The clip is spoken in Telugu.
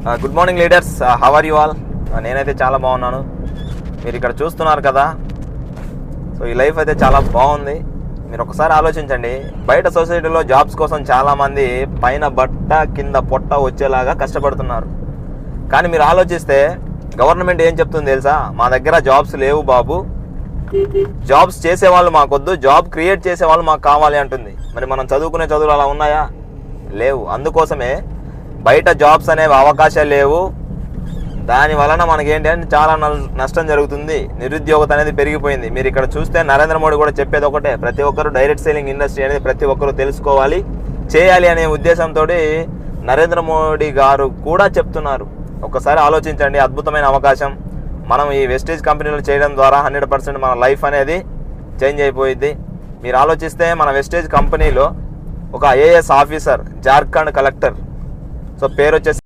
Good morning leaders, how are you all? నేనైతే చాలా బాగున్నాను. మీరు ఇక్కడ చూస్తున్నారు కదా, సో ఈ లైఫ్ అయితే చాలా బాగుంది. మీరు ఒకసారి ఆలోచించండి, బయట సొసైటీలో జాబ్స్ కోసం చాలామంది పైన బట్ట కింద పొట్ట వచ్చేలాగా కష్టపడుతున్నారు. కానీ మీరు ఆలోచిస్తే గవర్నమెంట్ ఏం చెప్తుంది తెలుసా? మా దగ్గర జాబ్స్ లేవు బాబు, జాబ్స్ చేసేవాళ్ళు మాకొద్దు, జాబ్ క్రియేట్ చేసేవాళ్ళు మాకు కావాలి అంటుంది. మరి మనం చదువుకునే చదువులు అలా ఉన్నాయా? లేవు. అందుకోసమే బయట జాబ్స్ అనేవి అవకాశాలు లేవు. దాని వలన మనకేంటి అంటే చాలా నష్టం జరుగుతుంది. నిరుద్యోగత అనేది పెరిగిపోయింది. మీరు ఇక్కడ చూస్తే నరేంద్ర మోడీ కూడా చెప్పేది ఒకటే, ప్రతి ఒక్కరు డైరెక్ట్ సెల్లింగ్ ఇండస్ట్రీ అనేది ప్రతి ఒక్కరు తెలుసుకోవాలి, చేయాలి అనే ఉద్దేశంతో నరేంద్ర మోడీ గారు కూడా చెప్తున్నారు. ఒకసారి ఆలోచించండి, అద్భుతమైన అవకాశం. మనం ఈ వెస్టేజ్ కంపెనీలు చేయడం ద్వారా 100% మన లైఫ్ అనేది చేంజ్ అయిపోయింది. మీరు ఆలోచిస్తే మన వెస్టేజ్ కంపెనీలో ఒక IAS officer, Jharkhand collector, so పేరు వచ్చేసి